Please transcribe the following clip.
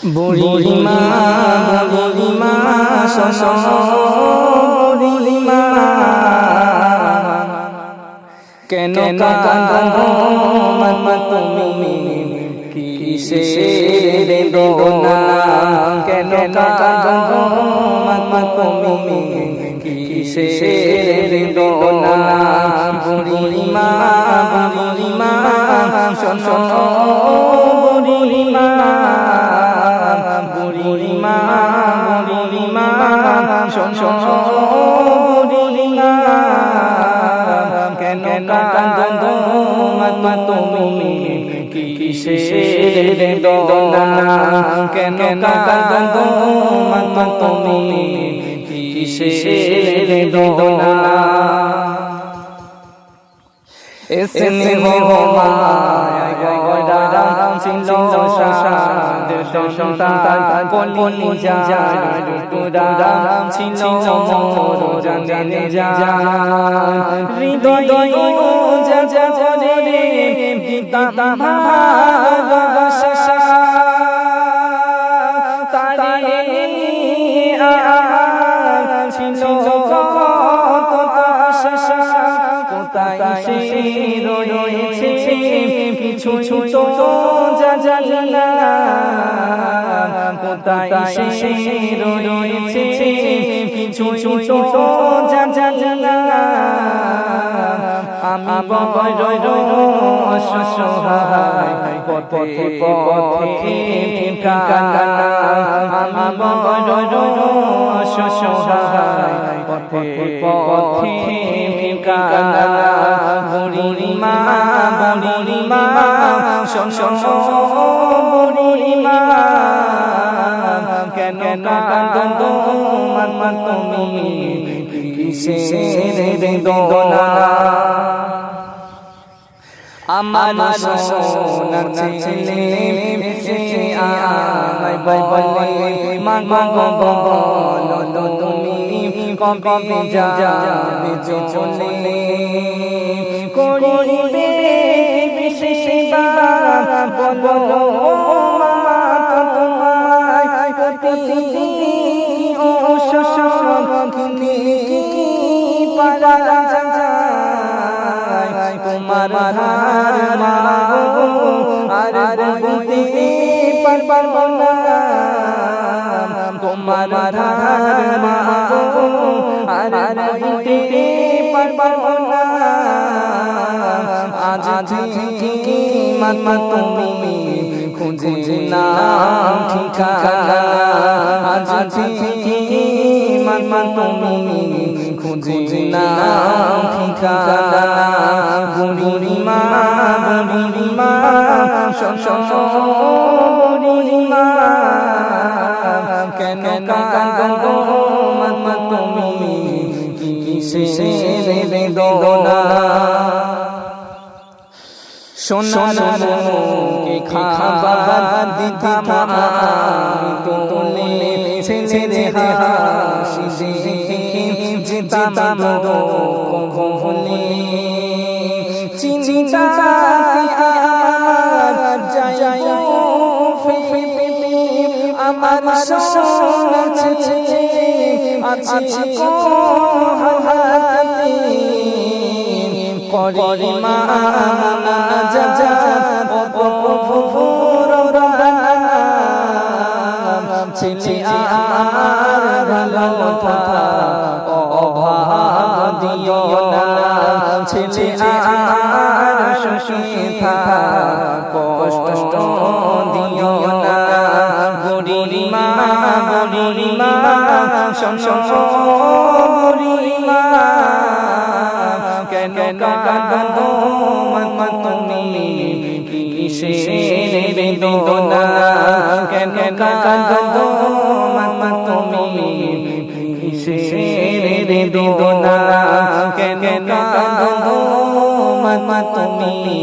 বুড়িমা বুড়িমা বুড়িমা কেন কাঁদো মা তুমি কিসের বেদনা কেন কাঁদো মা তুমি কিসের বেদনা বুড়িমা বুড়িমা শোনো বুড়িমা বুড়িমা বুড়িমা শোনো বুড়িমা কেন কাঁদো মা তুমি কিসের বেদনা কেন কাঁদো মা তুমি কিসের বেদনা এসনে হো মায়া ছিল সাদ সন্তান বলি যায় টুকরা ছিল মোর জানে জান হৃদয় যা রে পিতা ভালোবাসা তারে ছিল কত আশা কোথায় সে রয়েছে কিছু তো জানা কোথায় সে রয়েছে কিছু তো জানা আমি বড় অসহায় পথে পথে ঠিকানা আমি বড় অসহায় পথে পথে ঠিকানা বুড়িমা বুড়িমা শোনো বুড়িমা কেন কাঁদো মা তুমি কিসের বেদনা আমার সোনার ছেলে আমায় বলে মা বলো তুমি কবে যাবে চলে করিবে বিশেষ বলো মা তোমায় প্রতি ও শোষণী পারা তোমার ধার মাগো আর বুঝতে পারবো না তোমার ধার মাগো আর বুঝতে পারবো না আজ থেকে মা তুমি খুঁজে না ঠিকানা আজ থেকে মা তুমি খুঁজে না ঠিকানা বুড়িমা বুড়িমা শোনো বুড়িমা কেন কাঁদো মা তুমি কিসের বেদনা সোনার মুখে খাবার দিতাম আমি তোলে ছেলে হাসি দেখে যেতাম ভুলে চিন্তা আমার যায় আমার সোনার ছেলে আছে হাতে করে মা ছেলে আর ভালো কথা অভাব দিও না ছেলে আর সুখে থাকা কষ্ট দিও না বুড়িমা বুড়িমা শোনো বুড়িমা কেন কাঁদো মা তুমি কিসের বেদনা কেন কাঁদো মা তুমি কিসের বেদনা কেন কাঁদো মা তুমি